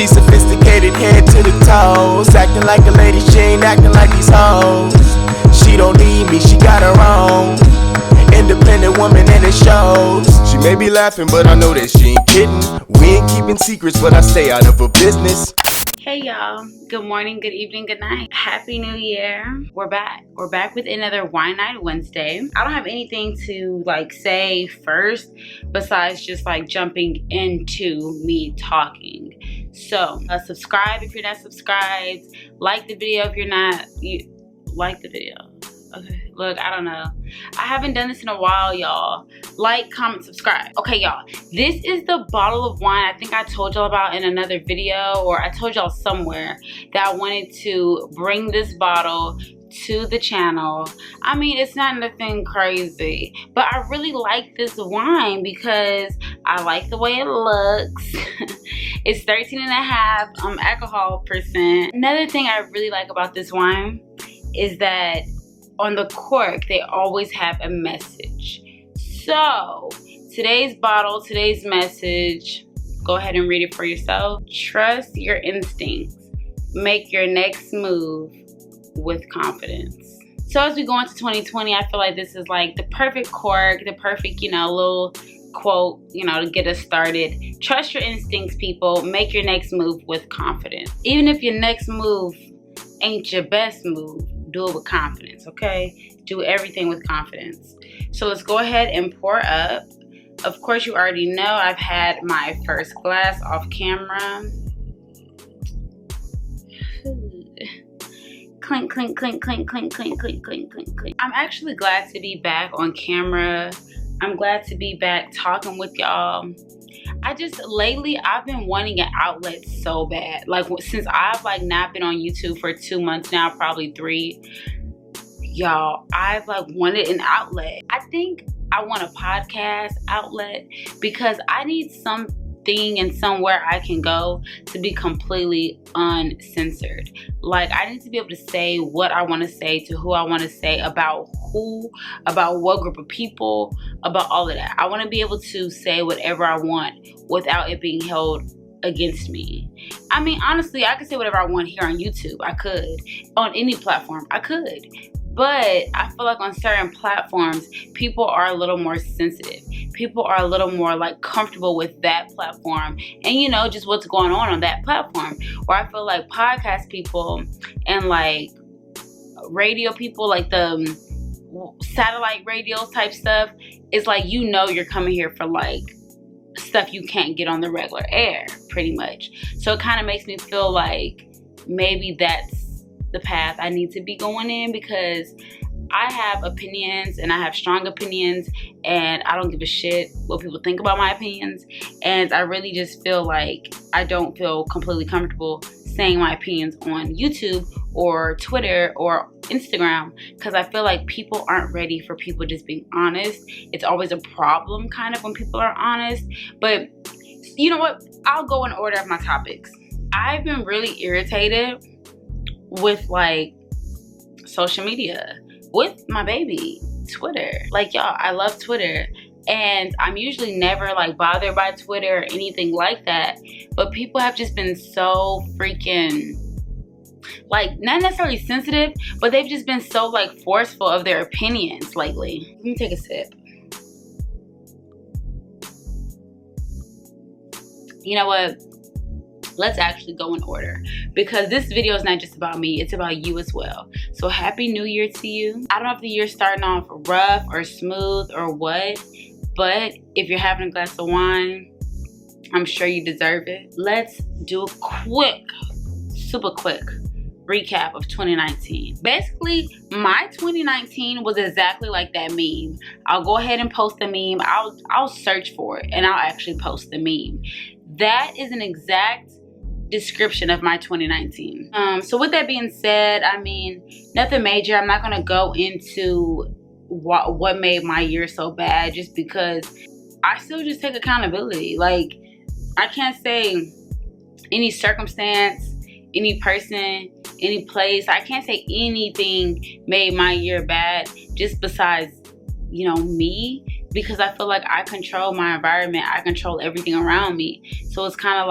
She sophisticated head to the toes, acting like a lady, she ain't acting like these hoes. She don't need me, she got her own. Independent woman and it shows. She may be laughing, but I know that she ain't kidding. We ain't keeping secrets, but I stay out of her business. Hey y'all, good morning, good evening, good night. Happy New Year. We're back with another Wine Night Wednesday. I don't have anything to say first besides just jumping into me talking. So subscribe if you're not subscribed, like the video if you're not. Like the video. Okay, look, I don't know, I haven't done this in a while, y'all. Like, comment, subscribe. Okay, y'all, this is the bottle of wine I think I told y'all about in another video, or I told y'all somewhere that I wanted to bring this bottle to the channel. I mean, it's not nothing crazy, but I really like this wine because I like the way it looks. It's 13.5 alcohol percent. Another thing I really like about this wine is that on the cork, they always have a message. So, today's bottle, today's message, go ahead and read it for yourself. Trust your instincts. Make your next move with confidence. So as we go into 2020, I feel like this is the perfect cork, the perfect, little quote, to get us started. Trust your instincts, people. Make your next move with confidence. Even if your next move ain't your best move, do it with confidence, okay? Do everything with confidence. So let's go ahead and pour up. Of course, you already know I've had my first glass off camera. Clink, clink, clink, clink, clink, clink, clink, clink, clink, clink. I'm actually glad to be back on camera. I'm glad to be back talking with y'all. Lately I've been wanting an outlet so bad. Since I've not been on YouTube for 2 months now, probably 3, y'all, I've wanted an outlet. I think I want a podcast outlet because I need something and somewhere I can go to be completely uncensored. I need to be able to say what I want to say to who I want to say, about who, about what group of people, about all of that. I want to be able to say whatever I want without it being held against me. I mean, honestly, I could say whatever I want here on YouTube. I could. On any platform, I could. But I feel like on certain platforms, people are a little more sensitive. People are a little more comfortable with that platform and just what's going on that platform. Where I feel like podcast people and radio people, the satellite radio type stuff, is you're coming here for stuff you can't get on the regular air, pretty much. So it kind of makes me feel like maybe that's the path I need to be going in, because I have opinions and I have strong opinions and I don't give a shit what people think about my opinions, and I really just feel like I don't feel completely comfortable saying my opinions on YouTube or Twitter or Instagram, because I feel like people aren't ready for people just being honest. It's always a problem kind of when people are honest. But you know what? I'll go in order of my topics. I've been really irritated with social media, with my baby, Twitter. Y'all, I love Twitter. And I'm usually never bothered by Twitter or anything like that. But people have just been so freaking not necessarily sensitive, but they've just been so forceful of their opinions lately. Let me take a sip. You know what? Let's actually go in order, because this video is not just about me, it's about you as well. So happy New Year to you. I don't know if the year's starting off rough or smooth or what, but if you're having a glass of wine, I'm sure you deserve it. Let's do a quick, super quick recap of 2019. Basically, my 2019 was exactly like that meme. I'll go ahead and post the meme. I'll search for it and I'll actually post the meme. That is an exact description of my 2019. So with that being said, I mean, nothing major. I'm not gonna go into what made my year so bad, just because I still just take accountability. I can't say any circumstance, any person, any place, I can't say anything made my year bad, just besides, me, because I feel like I control my environment. I control everything around me. So it's kind of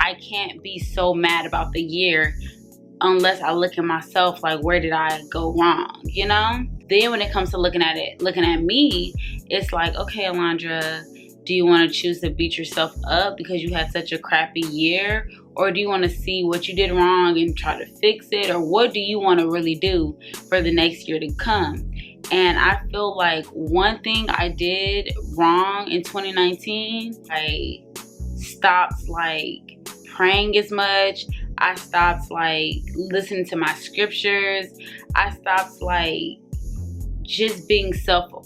I can't be so mad about the year unless I look at myself like, where did I go wrong, you know? Then when it comes to looking at me, it's like, okay, Alondra, do you want to choose to beat yourself up because you had such a crappy year? Or do you want to see what you did wrong and try to fix it? Or what do you want to really do for the next year to come? And I feel like one thing I did wrong in 2019, I stopped like praying as much. I stopped like listening to my scriptures. I stopped like just being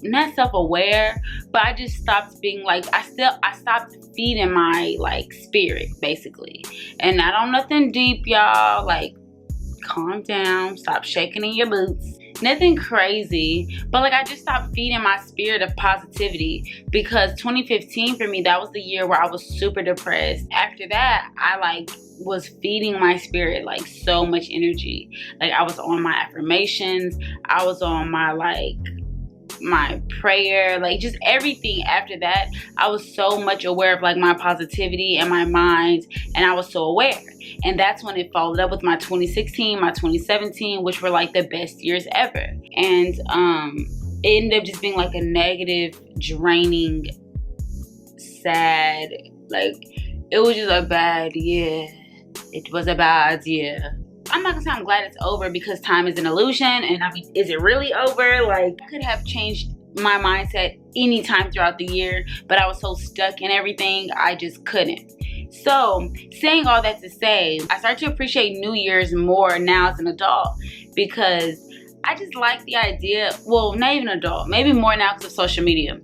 not self-aware, but I just stopped being like, I stopped feeding my like spirit basically. And not on nothing deep, y'all, like calm down, stop shaking in your boots. Nothing crazy, but like I just stopped feeding my spirit of positivity, because 2015 for me, that was the year where I was super depressed. After that, I like was feeding my spirit like so much energy. Like I was on my affirmations, I was on my like my prayer, like just everything. After that, I was so much aware of like my positivity and my mind, and I was so aware. And that's when it followed up with my 2016, my 2017, which were like the best years ever. And it ended up just being like a negative, draining, sad, like it was just a bad year. It was a bad year. I'm not gonna say I'm glad it's over, because time is an illusion, and I mean, is it really over? Like, I could have changed my mindset anytime throughout the year, but I was so stuck in everything, I just couldn't. So, saying all that to say, I start to appreciate New Year's more now as an adult, because I just like the idea, well, not even adult, maybe more now because of social media.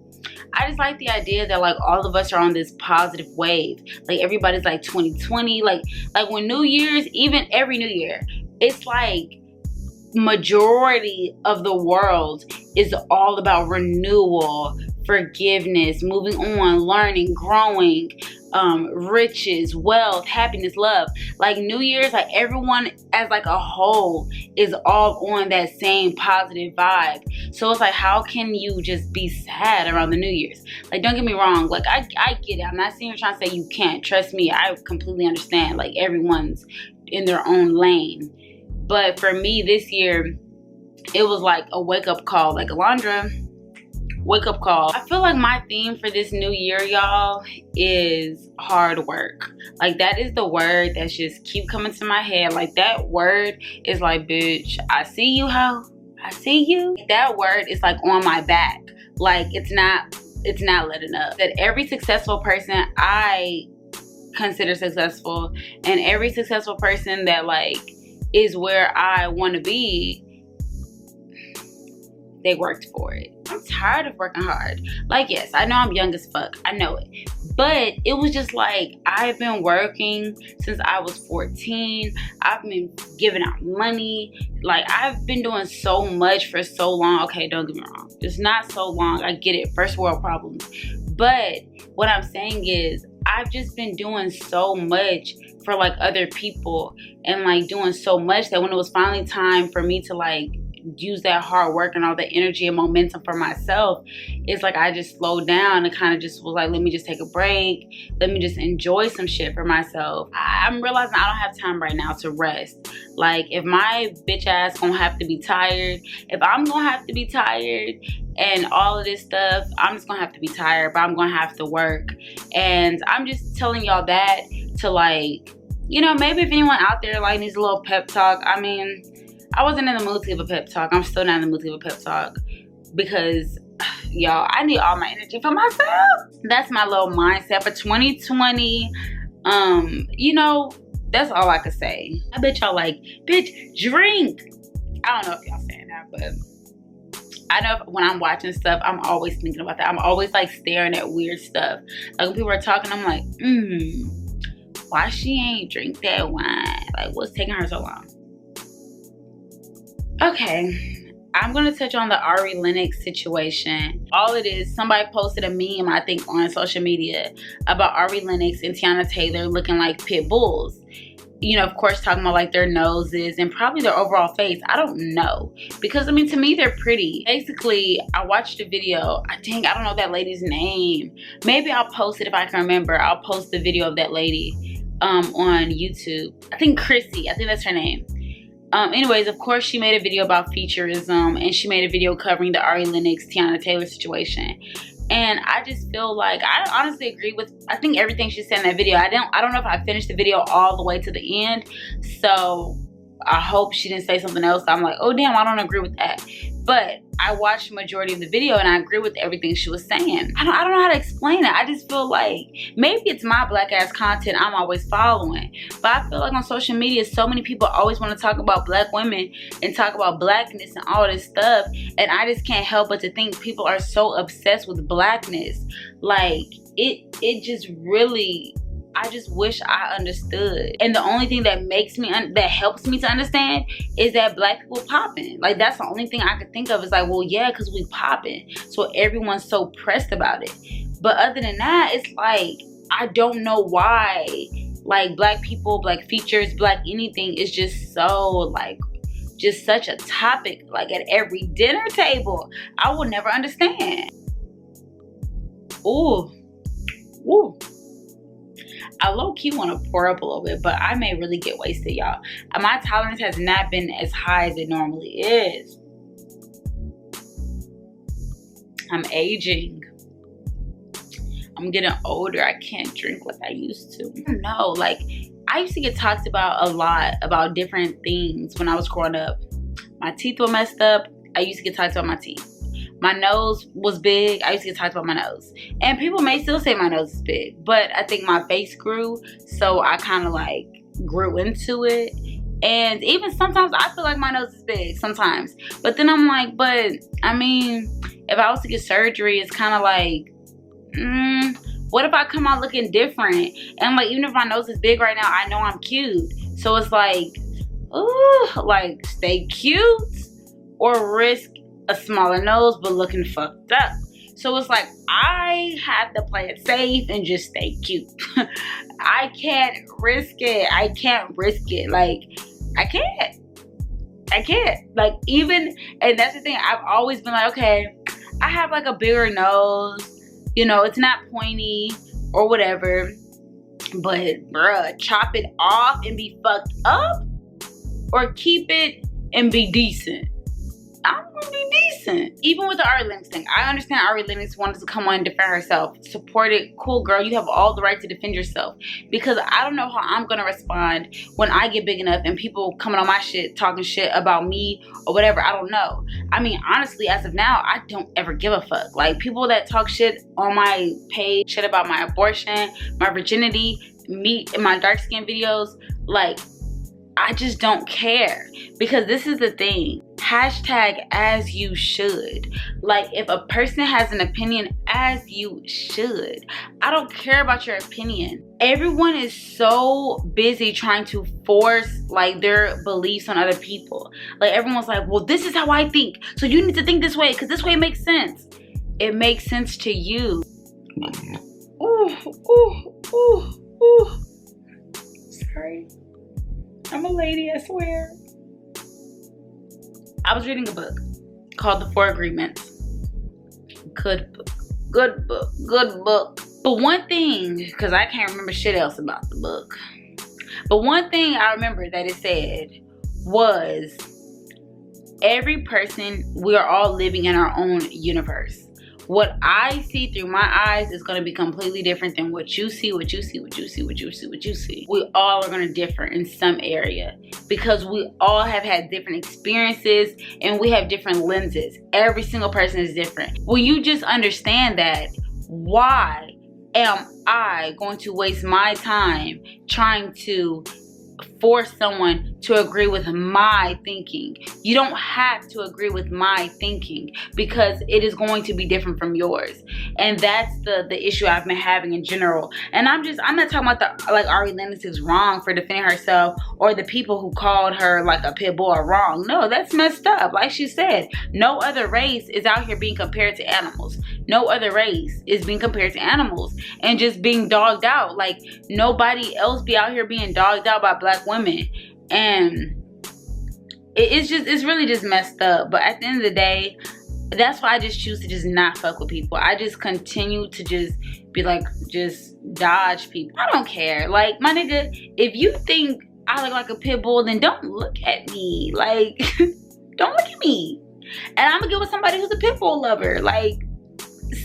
I just like the idea that like all of us are on this positive wave. Like everybody's like 2020, like when New Year's, even every New Year, it's like majority of the world is all about renewal, forgiveness, moving on, learning, growing, riches, wealth, happiness, love. Like New Year's, like everyone as like a whole is all on that same positive vibe. So it's like, how can you just be sad around the New Year's? Like, don't get me wrong, like I get it. I'm not sitting here trying to say you can't. Trust me, I completely understand. Like everyone's in their own lane. But for me this year, it was like a wake-up call. Like, Alondra, wake up call. I feel like my theme for this new year, y'all, is hard work. Like that is the word that's just keep coming to my head. Like that word is like, bitch, I see you, hoe. I see you. That word is like on my back. Like it's not letting up. That every successful person I consider successful, and every successful person that like is where I want to be, they worked for it. I'm tired of working hard. Like, yes, I know I'm young as fuck. I know it. But it was just like, I've been working since I was 14. I've been giving out money. Like, I've been doing so much for so long. Okay, don't get me wrong. It's not so long. I get it. First world problems. But what I'm saying is, I've just been doing so much for like other people, and like doing so much that when it was finally time for me to like use that hard work and all the energy and momentum for myself, it's like I just slowed down and kind of just was like, let me just take a break, let me just enjoy some shit for myself. I'm realizing I don't have time right now to rest. Like, if my bitch ass gonna have to be tired, if I'm gonna have to be tired and all of this stuff, I'm just gonna have to be tired, but I'm gonna have to work. And I'm just telling y'all that to like, you know, maybe if anyone out there like needs a little pep talk. I mean, I wasn't in the mood to give a pep talk. I'm still not in the mood to give a pep talk, because y'all, I need all my energy for myself. That's my little mindset for 2020. You know, that's all I could say. I bet y'all like, bitch, drink. I don't know if y'all saying that, but I know when I'm watching stuff, I'm always thinking about that. I'm always like staring at weird stuff. Like when people are talking, I'm like, why she ain't drink that wine? Like, what's taking her so long? Okay, I'm going to touch on the Ari Lennox situation. All it is, somebody posted a meme, I think, on social media about Ari Lennox and Tiana Taylor looking like pit bulls. You know, of course, talking about like their noses and probably their overall face. I don't know. Because, I mean, to me, they're pretty. Basically, I watched a video. I don't know that lady's name. Maybe I'll post it if I can remember. I'll post the video of that lady. on YouTube. I think Chrissy, I think that's her name. Anyways, of course, she made a video about featureism, and she made a video covering the Ari Lennox, Tiana Taylor situation. And I just feel like, I honestly agree with, I think everything she said in that video. I don't know if I finished the video all the way to the end, so I hope she didn't say something else. I'm like, oh damn, I don't agree with that. But I watched the majority of the video and I agree with everything she was saying. I don't know how to explain it. I just feel like maybe it's my black ass content I'm always following. But I feel like on social media, so many people always want to talk about black women and talk about blackness and all this stuff. And I just can't help but to think people are so obsessed with blackness. Like, it just really, I just wish I understood. And the only thing that makes me, that helps me to understand is that black people popping. Like, that's the only thing I could think of is like, well, yeah, because we popping. So everyone's so pressed about it. But other than that, it's like, I don't know why, like, black people, black features, black anything is just so, like, just such a topic, like, at every dinner table. I will never understand. Ooh. Ooh. I low-key want to pour up a little bit, but I may really get wasted, y'all. My tolerance has not been as high as it normally is. I'm aging. I'm getting older. I can't drink like I used to. I don't know, like, I used to get talked about a lot about different things when I was growing up. My teeth were messed up. I used to get talked about my teeth. My nose was big. I used to get talked about my nose. And people may still say my nose is big, but I think my face grew, so I kind of like grew into it. And even sometimes I feel like my nose is big sometimes. But then I'm like, but I mean, if I was to get surgery, it's kind of like, what if I come out looking different? And like, even if my nose is big right now, I know I'm cute. So it's like, ooh, like, stay cute or risk a smaller nose but looking fucked up. So it's like, I have to play it safe and just stay cute. I can't risk it. I can't risk it. Like, I can't. Like, even, and that's the thing, I've always been like, okay, I have like a bigger nose, you know, it's not pointy or whatever, but bruh, chop it off and be fucked up, or keep it and be decent. I'm gonna be decent. Even with the Ari Lennox thing, I understand Ari Lennox wanted to come on and defend herself. Support it. Cool, girl. You have all the right to defend yourself. Because I don't know how I'm gonna respond when I get big enough and people coming on my shit, talking shit about me or whatever. I don't know. I mean, honestly, as of now, I don't ever give a fuck. Like, people that talk shit on my page, shit about my abortion, my virginity, me in my dark skin videos, like, I just don't care. Because this is the thing. Hashtag as you should. Like, if a person has an opinion, as you should. I don't care about your opinion. Everyone is so busy trying to force like their beliefs on other people. Like, everyone's like, well, this is how I think, so you need to think this way because this way makes sense. It makes sense to you. Ooh, ooh, ooh, ooh. Sorry. I'm a lady, I swear. I was reading a book called The Four Agreements. Good book. Good book. Good book. But one thing, because I can't remember shit else about the book, but one thing I remember that it said was, every person, we are all living in our own universe. What I see through my eyes is going to be completely different than what you see, what you see, what you see, what you see, what you see. We all are going to differ in some area because we all have had different experiences and we have different lenses. Every single person is different. When you just understand that, why am I going to waste my time trying to force someone to agree with my thinking? You don't have to agree with my thinking because it is going to be different from yours. And that's the issue I've been having in general. And I'm not talking about like Ari Lennox is wrong for defending herself, or the people who called her like a pit bull are wrong. No, that's messed up. Like she said, no other race is out here being compared to animals. No other race is being compared to animals and just being dogged out. Like, nobody else be out here being dogged out by black women. And it's really just messed up. But at the end of the day, that's why I just choose to just not fuck with people. I just continue to just be like, just dodge people. I don't care. Like, my nigga, if you think I look like a pit bull, then don't look at me. Like, don't look at me. And I'm gonna get with somebody who's a pit bull lover. Like,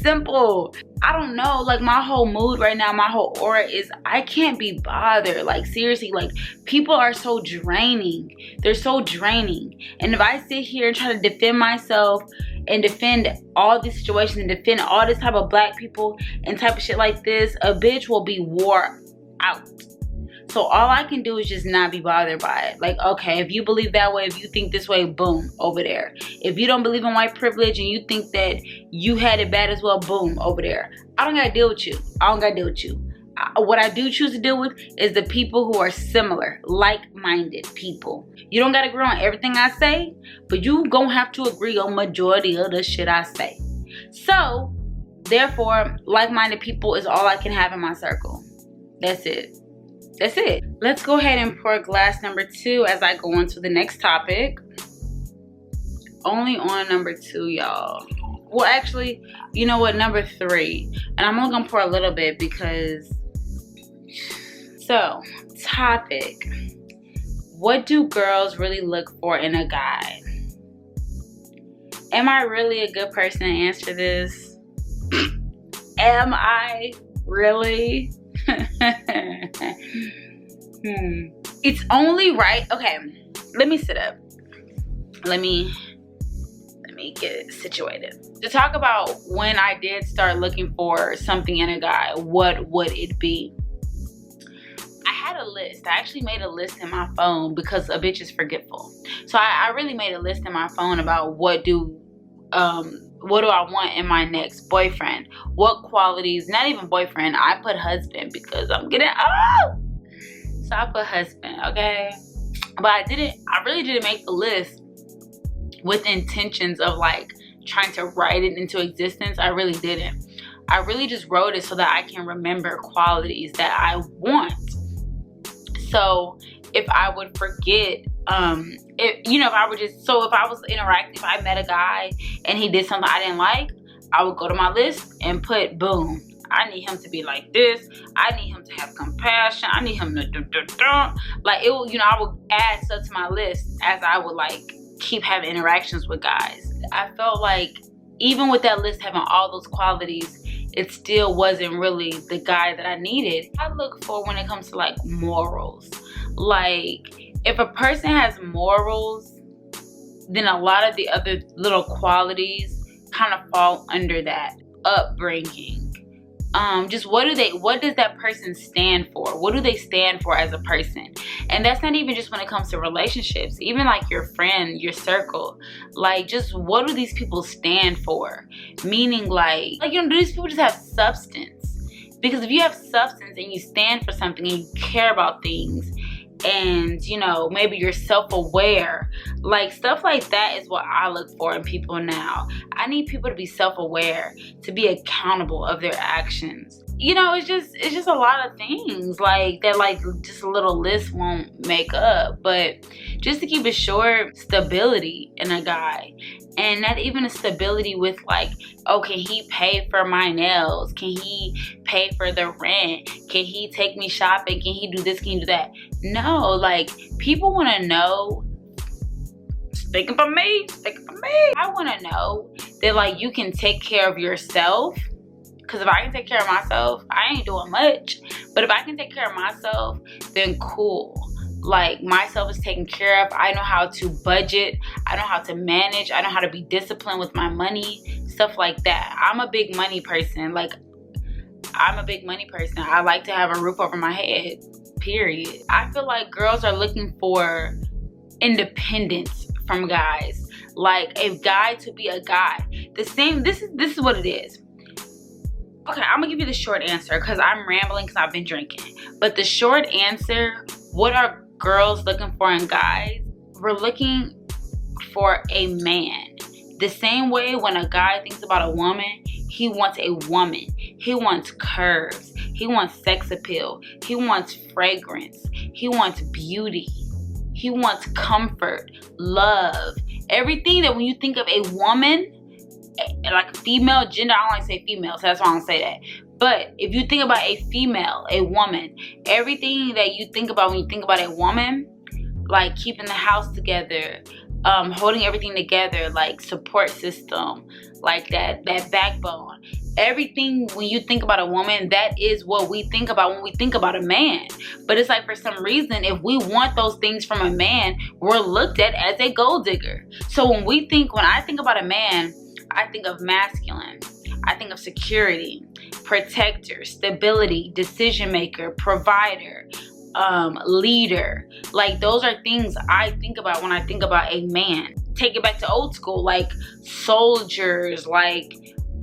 simple. I don't know, like, my whole mood right now, my whole aura is, I can't be bothered. Like, seriously, like, people are so draining. They're so draining. And if I sit here and try to defend myself and defend all these situations and defend all this type of black people and type of shit like this, a bitch will be wore out. So all I can do is just not be bothered by it. Like, okay, if you believe that way, if you think this way, boom, over there. If you don't believe in white privilege and you think that you had it bad as well, boom, over there. I don't gotta deal with you. I don't gotta deal with you. What I do choose to deal with is the people who are similar, like-minded people. You don't gotta agree on everything I say, but you gonna have to agree on majority of the shit I say. So, therefore, like-minded people is all I can have in my circle. That's it. That's it. Let's go ahead and pour glass number 2 as I go on to the next topic. Only on number 2, y'all. Well, actually, you know what? Number 3. And I'm only gonna pour a little bit because... So, topic. What do girls really look for in a guy? Am I really a good person to answer this? Am I really? It's only right. Okay, let me sit up. Let me get situated to talk about when I did start looking for something in a guy. What would it be? I had a list. I actually made a list in my phone because a bitch is forgetful. So I really made a list in my phone about what do I want in my next boyfriend? What qualities? Not even boyfriend. I put husband because I'm getting old. So I put husband, okay? But I really didn't make the list with intentions of like trying to write it into existence. I really didn't. I really just wrote it so that I can remember qualities that I want. So if I would forget, if I was interacting, if I met a guy and he did something I didn't like, I would go to my list and put, boom, I need him to be like this. I need him to have compassion. I need him to like it will, I would add stuff to my list as I would like keep having interactions with guys. I felt like even with that list having all those qualities, it still wasn't really the guy that I needed. I look for when it comes to like morals. Like if a person has morals, then a lot of the other little qualities kind of fall under that. Upbringing. Just what does that person stand for? What do they stand for as a person? And that's not even just when it comes to relationships, even like your friend, your circle. Like just what do these people stand for? Meaning like do these people just have substance? Because if you have substance and you stand for something and you care about things and maybe you're self-aware, like stuff like that is what I look for in people now. I need people to be self-aware, to be accountable of their actions. It's just a lot of things like that, like just a little list won't make up. But just to keep it short, stability in a guy. And not even a stability with like, oh, can he pay for my nails? Can he pay for the rent? Can he take me shopping? Can he do this? Can he do that? No, like people want to know, speaking for me, I want to know that like you can take care of yourself. Because if I can take care of myself, I ain't doing much. But if I can take care of myself, then cool. Like myself is taken care of. I know how to budget. I know how to manage. I know how to be disciplined with my money. Stuff like that. I'm a big money person. I like to have a roof over my head. Period. I feel like girls are looking for independence from guys. Like a guy to be a guy. This is what it is. Okay, I'm gonna give you the short answer because I'm rambling because I've been drinking. But the short answer, what are girls looking for in guys? We're looking for a man. The same way when a guy thinks about a woman, he wants a woman. He wants curves. He wants sex appeal. He wants fragrance. He wants beauty. He wants comfort, love. Everything that when you think of a woman, like female gender, I don't like to say female, so that's why I don't say that. But if you think about a female, a woman, everything that you think about when you think about a woman, like keeping the house together, holding everything together, like support system, like that backbone, everything, when you think about a woman, that is what we think about when we think about a man. But it's like, for some reason, if we want those things from a man, we're looked at as a gold digger. So when I think about a man, I think of masculine, I think of security, protector, stability, decision maker, provider, leader. Like, those are things I think about when I think about a man. Take it back to old school, like soldiers, like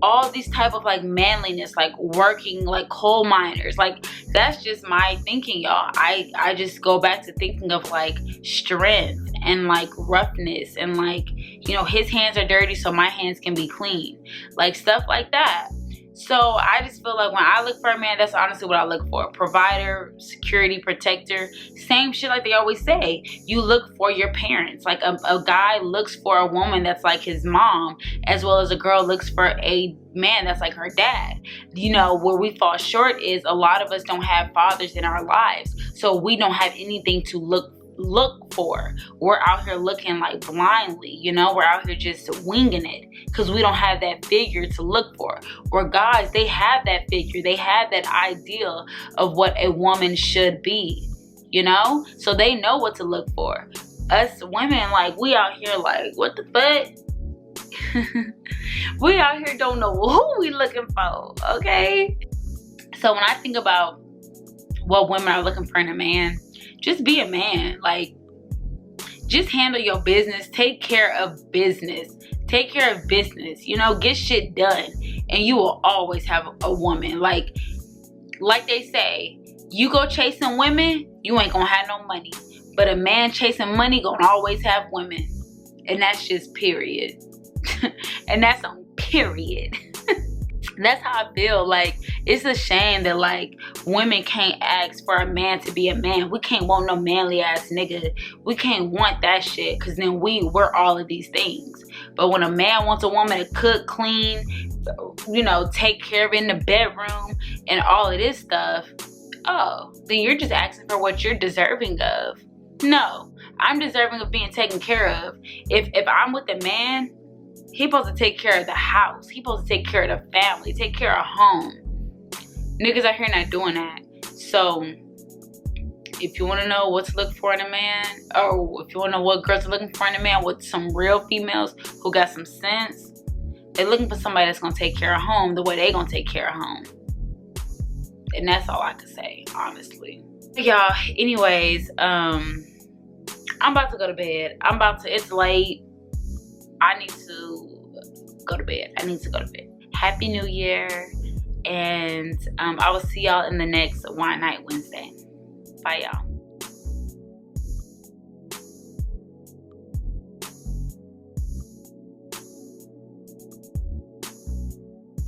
all these type of like manliness, like working, like coal miners. Like, that's just my thinking, y'all. I just go back to thinking of like strength and like roughness, and like, you know, his hands are dirty so my hands can be clean, like stuff like that. So I just feel like when I look for a man, that's honestly what I look for. Provider, security, protector. Same shit like they always say. You look for your parents. Like a guy looks for a woman that's like his mom, as well as a girl looks for a man that's like her dad. You know, where we fall short is a lot of us don't have fathers in our lives. So we don't have anything to look for. We're out here looking like blindly, you know, we're out here just winging it because we don't have that figure to look for. Or guys, they have that figure, they have that ideal of what a woman should be, you know, so they know what to look for. Us women, like, we out here like, what the fuck? We out here don't know who we looking for, okay? So when I think about what women are looking for in a man, just be a man. Like, just handle your business. Take care of business. Take care of business. You know, get shit done. And you will always have a woman. Like they say, you go chasing women, you ain't gonna have no money. But a man chasing money gonna always have women. And that's just period. And that's on period. That's how I feel. Like, it's a shame that like women can't ask for a man to be a man. We can't want no manly ass nigga. We can't want that shit, because then we're all of these things. But when a man wants a woman to cook, clean, you know, take care of it in the bedroom and all of this stuff, oh, then you're just asking for what you're deserving of. No, I'm deserving of being taken care of. If I'm with a man, he supposed to take care of the house. He supposed to take care of the family, take care of home. Niggas out here not doing that. So if you want to know what to look for in a man, or if you want to know what girls are looking for in a man, with some real females who got some sense, they're looking for somebody that's going to take care of home the way they going to take care of home. And that's all I can say, honestly. Y'all, anyways, I'm about to go to bed. It's late. I need to go to bed. Happy New Year. And I will see y'all in the next Wine Night Wednesday. Bye, y'all.